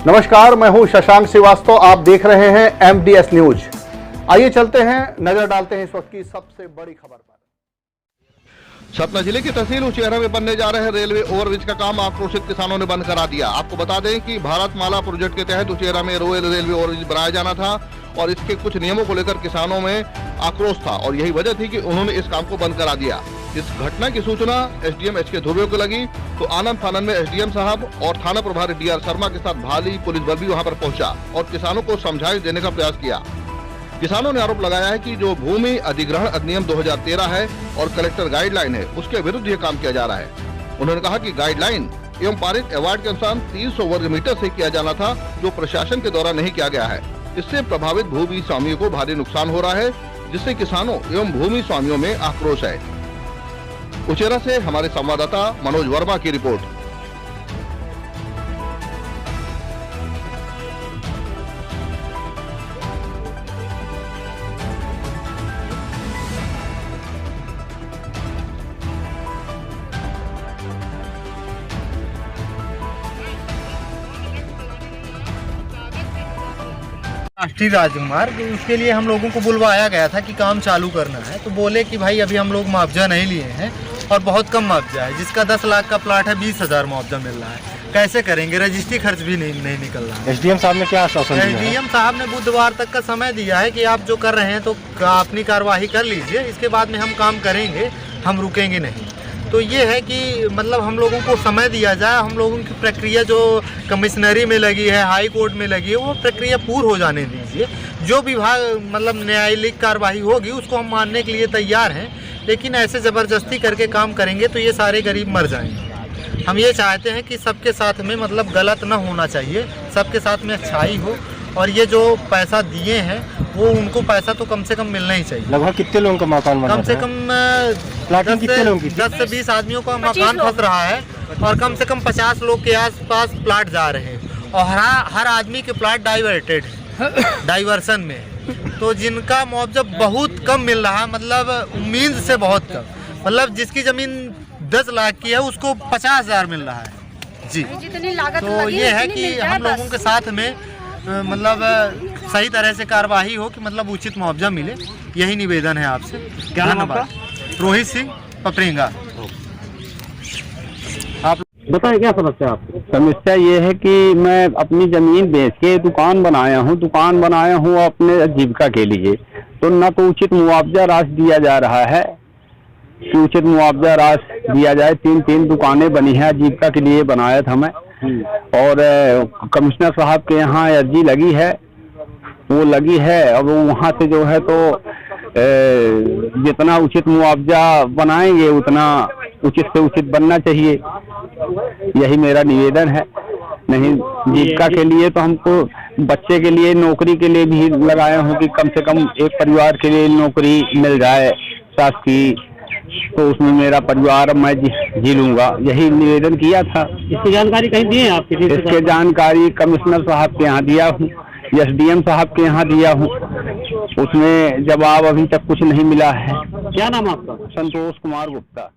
नमस्कार, मैं हूं शशांक श्रीवास्तव। आप देख रहे हैं MDS न्यूज। आइए चलते हैं, नजर डालते हैं इस वक्त की सबसे बड़ी खबर पर। सतना जिले की तहसील उचेहरा में बनने जा रहे रेलवे ओवरब्रिज का काम आक्रोशित किसानों ने बंद करा दिया। आपको बता दें कि भारतमाला प्रोजेक्ट के तहत उचेहरा में रोयल रेलवे ओवरब्रिज बनाया जाना था और इसके कुछ नियमों को लेकर किसानों में आक्रोश था और यही वजह थी कि उन्होंने इस काम को बंद करा दिया। इस घटना की सूचना SDM HK ध्रुव को लगी तो आनंद फानन में SDM साहब और थाना प्रभारी DR शर्मा के साथ भारी पुलिस बल भी वहां पर पहुंचा और किसानों को समझाइश देने का प्रयास किया। किसानों ने आरोप लगाया है कि जो भूमि अधिग्रहण अधिनियम 2013 है और कलेक्टर गाइडलाइन है, उसके विरुद्ध ये काम किया जा रहा है। उन्होंने कहा कि गाइडलाइन एवं पारित अवार्ड के अनुसार 300 वर्ग मीटर से किया जाना था, जो प्रशासन के द्वारा नहीं किया गया है। इससे प्रभावित भूमि स्वामियों को भारी नुकसान हो रहा है, जिससे किसानों एवं भूमि स्वामियों में आक्रोश है। उचेरा से हमारे संवाददाता मनोज वर्मा की रिपोर्ट। राष्ट्रीय राजमार्ग, उसके लिए हम लोगों को बुलवाया गया था कि काम चालू करना है। तो बोले कि भाई अभी हम लोग मुआवजा नहीं लिए हैं और बहुत कम मुआवजा है, जिसका 10 लाख का प्लाट है 20,000 मुआवजा मिल रहा है। कैसे करेंगे? रजिस्ट्री खर्च भी नहीं निकल रहा है। SDM साहब ने क्या आश्वासन दिया है? SDM साहब ने बुधवार तक का समय दिया है कि आप जो कर रहे हैं तो अपनी कार्यवाही कर लीजिए, इसके बाद में हम काम करेंगे, हम रुकेंगे नहीं। तो ये है कि मतलब हम लोगों को समय दिया जाए, हम लोगों की प्रक्रिया जो कमिश्नरी में लगी है, हाई कोर्ट में लगी है, वो प्रक्रिया पूर्ण हो जाने दीजिए। जो विभाग मतलब न्यायालयिक कार्रवाई होगी उसको हम मानने के लिए तैयार हैं, लेकिन ऐसे ज़बरदस्ती करके काम करेंगे तो ये सारे गरीब मर जाएंगे। हम ये चाहते हैं कि सबके साथ में मतलब गलत ना होना चाहिए, सबके साथ में अच्छाई हो, और ये जो पैसा दिए हैं वो उनको पैसा तो कम से कम मिलना ही चाहिए। लगभग कितने लोगों का मकान बना? कम से कम 10 से 20 आदमियों का मकान फंस रहा है और कम से कम 50 लोग के आसपास प्लाट जा रहे हैं और हर आदमी के प्लाट डाइवर्सन में, तो जिनका मुआवजा बहुत कम मिल रहा है, मतलब उम्मीद से बहुत कम। मतलब जिसकी ज़मीन 10 लाख की है उसको 50,000 मिल रहा है जी। तो ये है कि हम लोगों के साथ में मतलब सही तरह से कार्रवाई हो कि मतलब उचित मुआवजा मिले, यही निवेदन है आपसे। धन्यवाद। रोहित सिंह पपरेंगा। आप बताएं क्या समस्या आपको? समस्या ये है कि मैं अपनी जमीन बेच के दुकान बनाया हूँ अपने जीविका के लिए, तो न तो उचित मुआवजा राशि दिया जा रहा है कि उचित मुआवजा राशि दिया जाए। 3 दुकानें बनी है, जीविका के लिए बनाया था मैं, और कमिश्नर साहब के यहाँ अर्जी लगी है, वो लगी है। अब वहाँ से जो है तो जितना उचित मुआवजा बनाएंगे उतना उचित से उचित बनना चाहिए, यही मेरा निवेदन है। नहीं जीविका के लिए तो हमको बच्चे के लिए नौकरी के लिए भी लगाया हूँ कि कम से कम एक परिवार के लिए नौकरी मिल जाए सास की, तो उसमें मेरा परिवार मैं जी लूँगा, यही निवेदन किया था। इसकी जानकारी कहीं दी है आप? इसके जानकारी कमिश्नर साहब के यहाँ दिया हूँ, SDM साहब के यहाँ दिया हूँ, उसमें जवाब अभी तक कुछ नहीं मिला है। क्या नाम आपका? संतोष कुमार गुप्ता।